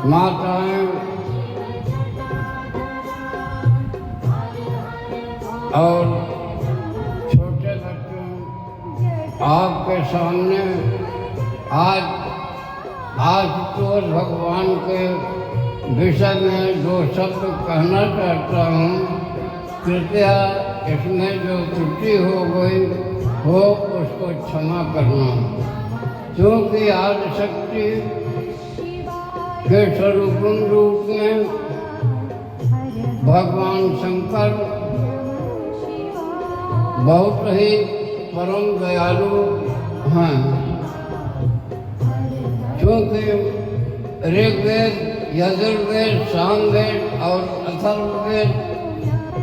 माताएं और छोटे बच्चों, आपके सामने आज तो भगवान के विषय में दो शब्द कहना चाहता हूँ। कृपया इसमें जो त्रुटि हो गई हो उसको क्षमा करना, क्योंकि आदिशक्ति के स्वरूप में भगवान शंकर बहुत ही परम दयालु हैं। क्योंकि ऋग्वेद, यजुर्वेद, सामवेद और अथर्ववेद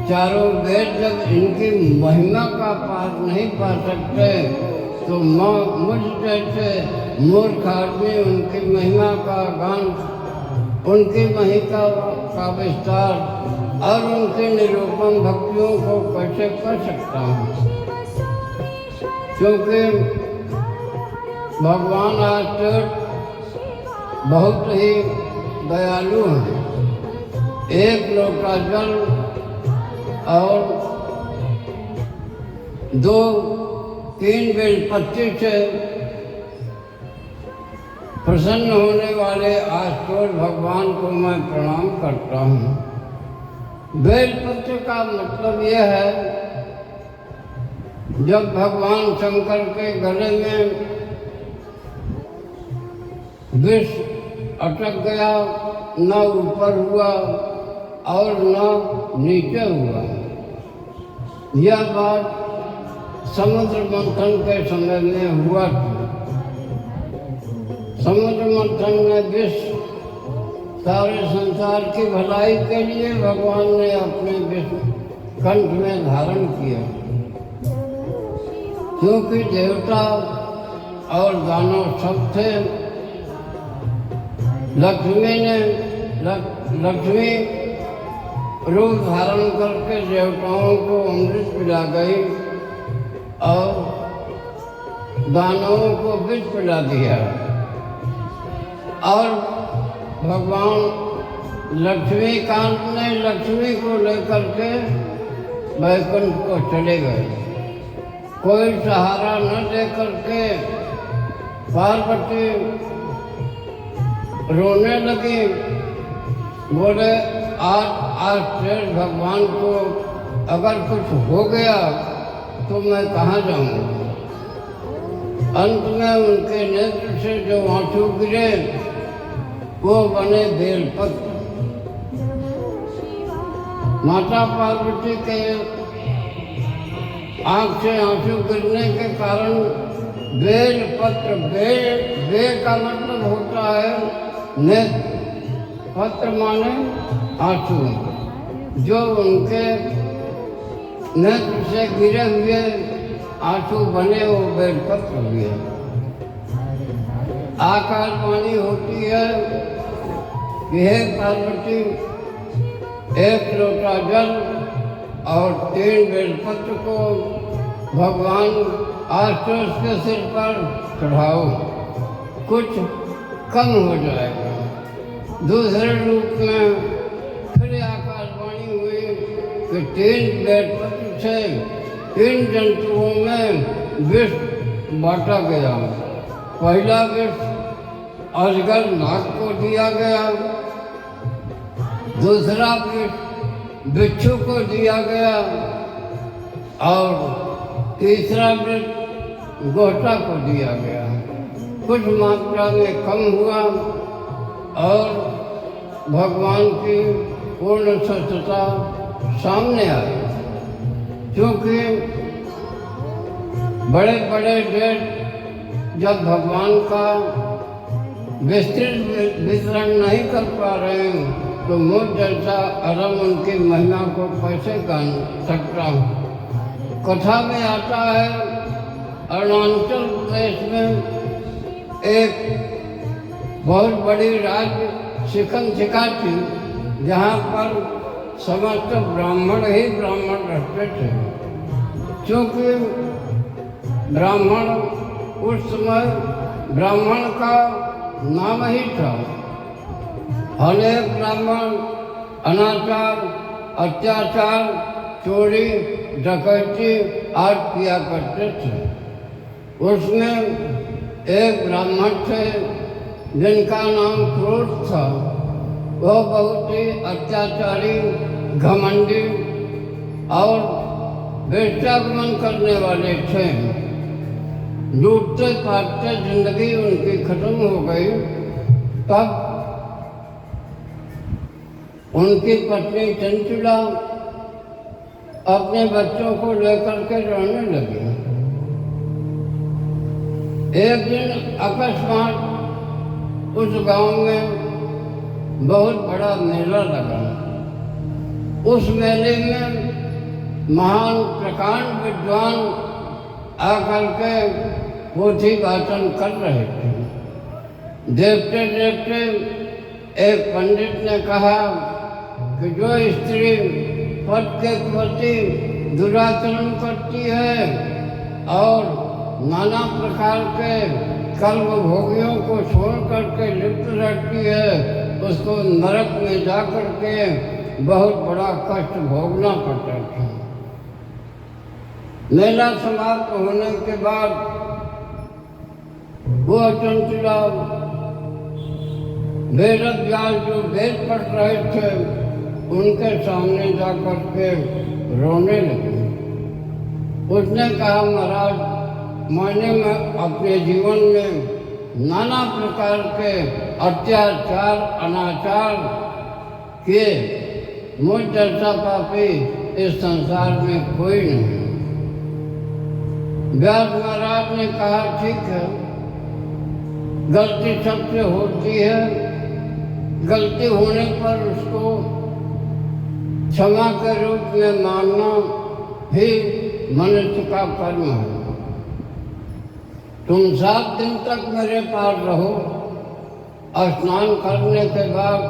चारों वेद जब इनकी महिमा का पार नहीं पा सकते तो मुझ जैसे मूर्ख आदमी उनकी महिमा का गान, उनकी महिमा का विस्तार और उनके निरूपण भक्तियों को कैसे कर सकता हूँ। क्योंकि भगवान आज बहुत ही दयालु हैं। एक लोटा जल और 2-3 बेलपत्ती से प्रसन्न होने वाले आशुतोष भगवान को मैं प्रणाम करता हूँ। बेलपत्र का मतलब यह है, जब भगवान शंकर के गले में विष अटक गया, न ऊपर हुआ और न नीचे हुआ। यह बात समुद्र मंथन के समय में हुआ था। समुद्र मंथन में विष सारे संसार की भलाई के लिए भगवान ने अपने विष कंठ में धारण किया। क्योंकि देवता और दानव सब थे, लक्ष्मी रूप धारण करके देवताओं को अमृत पिला गई और दानवों को विष पिला दिया। और भगवान लक्ष्मीकांत ने लक्ष्मी को लेकर के वैकुंठ को चले गए। कोई सहारा न दे करके पार्वती रोने लगी, बोले आज फिर भगवान को अगर कुछ हो गया तो मैं कहाँ जाऊँगा। अंत में उनके नेत्र से जो आंसू गिरे वो बने बेलपत्र। माता पार्वती के आँख से आंसू गिरने के कारण बेलपत्र, बे का मतलब होता है नेत्र, पत्र माने आंसू, जो उनके नेत्र से गिरे हुए आंसू बने वो बेलपत्र हुए। आकाशवाणी होती है कि हे पार्वती, 1 लोटा जल और 3 बेलपत्र को भगवान आशुतोष के सिर पर चढ़ाओ, कुछ कम हो जाएगा। दूसरे रूप में फिर आकाशवाणी हुई कि 3 बेलपत्र से 3 जंतुओं में विष बांटा गया। पहला विष अजगर नाग को दिया गया, दूसरा विष बिच्छू को दिया गया और तीसरा विष गोटा को दिया गया। कुछ मात्रा में कम हुआ और भगवान की पूर्ण सत्यता सामने आई। क्योंकि बड़े बड़े देश जब भगवान का विस्तृत वितरण नहीं कर पा रहे हैं तो मुझ जैसा अरम उनकी महिमा को कैसे गान सकता हूँ। कथा में आता है अरुणाचल प्रदेश में एक बहुत बड़ी राज्य शिखा थी, जहाँ पर समस्त ब्राह्मण ही ब्राह्मण रहते थे। क्योंकि ब्राह्मण उस समय ब्राह्मण का नाम ही था। अनेक ब्राह्मण अनाचार, अत्याचार, चोरी, डकैती आदि किया करते थे। उसमें एक ब्राह्मण थे जिनका नाम क्रोध था। वह बहुत ही अत्याचारी, घमंडी और वेश्यागमन करने वाले थे। लूटते पाटते जिंदगी उनकी खत्म हो गई। तब उनकी पत्नी चंचला अपने बच्चों को लेकर के रहने लगी। एक दिन अकस्मात उस गांव में बहुत बड़ा मेला लगा। उस मेले में महान प्रकांड विद्वान आकर के पोथी वाचन कर रहे थे। देखते देखते एक पंडित ने कहा कि जो स्त्री पद के प्रति दुराचरण करती है और नाना प्रकार के कर्म भोगियों को छोड़ करके लिप्त रहती है, उसको नरक में जाकर के बहुत बड़ा कष्ट भोगना पड़ता था। मेला समाप्त होने के बाद वह चंचला वेद व्यास जो वेद पढ़ रहे थे उनके सामने जाकर के रोने लगी। उसने कहा, महाराज, मैंने अपने जीवन में नाना प्रकार के अत्याचार अनाचार किए, मुझ जैसा पापी इस संसार में कोई नहीं। व्यास महाराज ने कहा, ठीक है, गलती सबसे होती है, गलती होने पर उसको क्षमा के रूप में मानना ही मनुष्य का कर्म है। तुम 7 दिन तक मेरे पास रहो, स्नान करने के बाद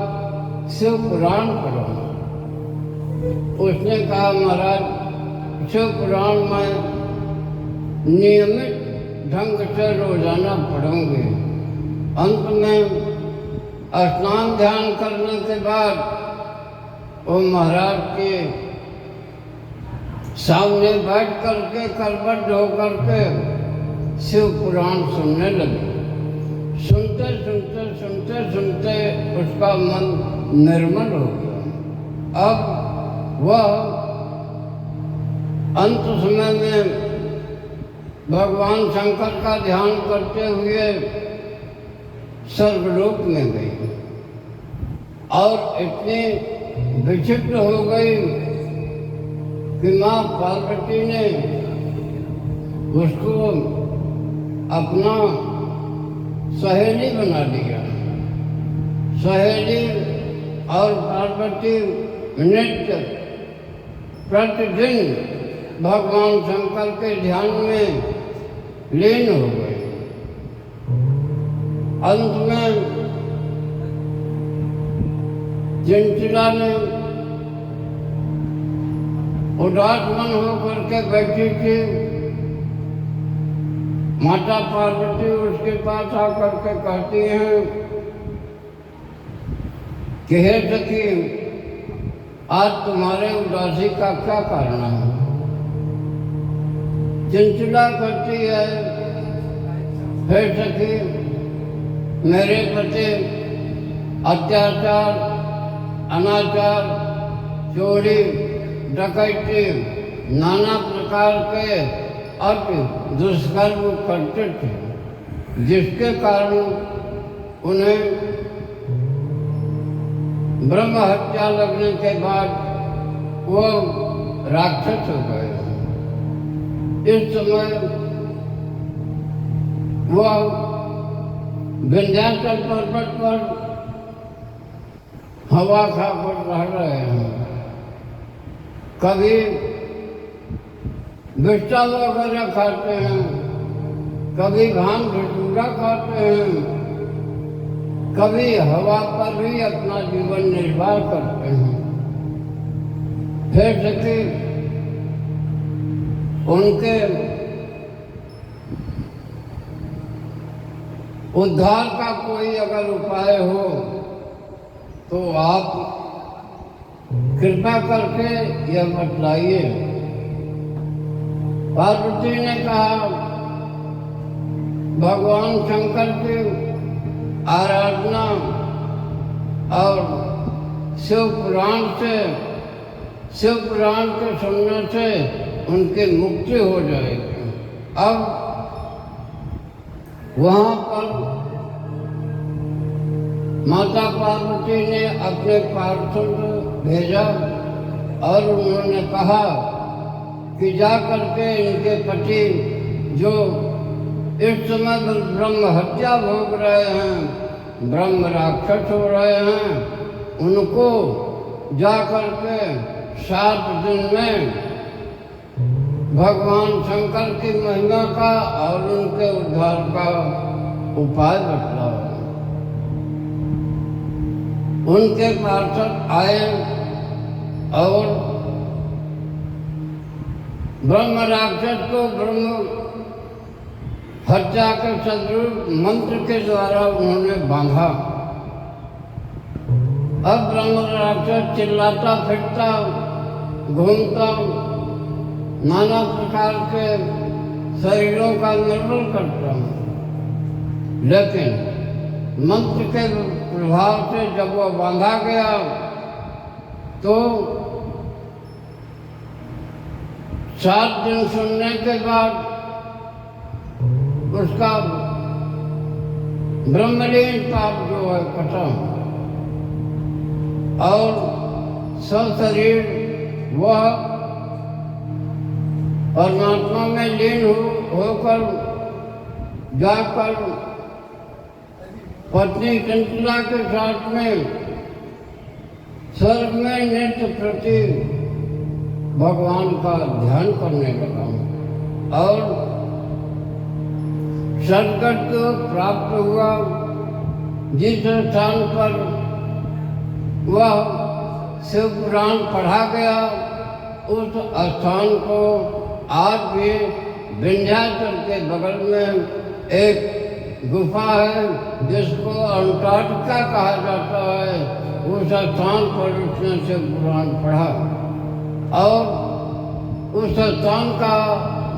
शिव पुराण पढ़ो। उसने कहा, महाराज, शिव पुराण में नियमित ढंग से रोजाना पढ़ूंगी। अंत में स्नान ध्यान करने के बाद वो महाराज के सामने बैठ करके करवट धो करके शिव पुराण सुनने लगे। सुनते सुनते सुनते सुनते उसका मन निर्मल हो गया। अब वह अंत समय में भगवान शंकर का ध्यान करते हुए स्वर्गलोक में गई और इतनी विचित्र हो गई कि माँ पार्वती ने उसको अपना सहेली बना दिया। सहेली और पार्वती नित्य प्रतिदिन भगवान शंकर के ध्यान में लीन हो गए। अंत में चंचला ने उदास मन होकर के बैठी थी। माता पार्वती उसके पास आकर के कहती हैं कि हे सखी, आज तुम्हारे उदासी का क्या कारण है? चंचला कहती है, हे सखी, मेरे पति अत्याचार, अनाचार, चोरी, डकैती, नाना प्रकार के अति दुष्कर्म करते थे, जिसके कारण उन्हें ब्रह्म हत्या लगने के बाद वो राक्षस हो गए। इस समय वह विंध्याचल पर्वत पर हवा खाकर रह रहे हैं। कभी बिस्टा वगैरह खाते हैं, कभी भांग धतूरा खाते हैं, कभी हवा पर भी अपना जीवन निर्वाह करते हैं। फिर सके उनके उद्धार का कोई अगर उपाय हो तो आप कृपा करके यह बतलाइए। पार्वती ने कहा, भगवान शंकर की आराधना और शिव पुराण के सुनने से उनकी मुक्ति हो जाएगी। अब वहाँ पर माता पार्वती ने अपने पार्षद भेजा और उन्होंने कहा कि जा करके इनके पति जो इस समय ब्रह्म हत्या भोग रहे हैं, ब्रह्म राक्षस हो रहे हैं, उनको जा करके 7 दिन में भगवान शंकर की महिमा का और उनके उद्धार का उपाय बतलाओ। उनके पार्षद आए और ब्रह्म राक्षस को ब्रह्म हत्या के सदरूप मंत्र के द्वारा उन्होंने बांधा। अब ब्रह्म राक्षस चिल्लाता फिरता घूमता नाना प्रकार के शरीरों का निर्मल करता हूँ, लेकिन मंत्र के प्रभाव से जब वह बांधा गया तो 7 दिन सुनने के बाद उसका ब्रह्मलीन पाप जो है खत्म और सशरीर वह परमात्मा में लीन होकर जाकर पत्नी चंचला के साथ में स्वर्ग में नित्य प्रति भगवान का ध्यान करने लगा और सदगत को प्राप्त हुआ। जिस स्थान पर वह शिव पुराण पढ़ा गया उस स्थान को आज भी विंध्याचल के बगल में एक गुफा है जिसको अंटार्कटिका कहा जाता है। उस स्थान पर उसने शिव पुराण पढ़ा और उस स्थान का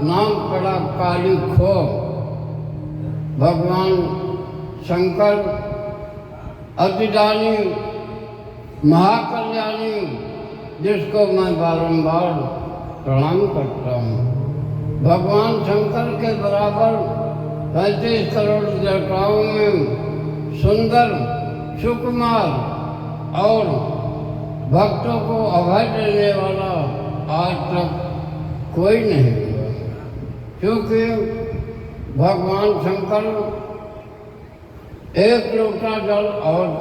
नाम पड़ा काली खो। भगवान शंकर अतिदानी महाकल्याणी जिसको मैं बारंबार प्रणाम करता हूँ। भगवान शंकर के बराबर 35 करोड़ देवताओं में सुंदर, सुकुमार और भक्तों को अभय देने वाला आज तक कोई नहीं हुआ, क्योंकि भगवान शंकर एक लोटा जल और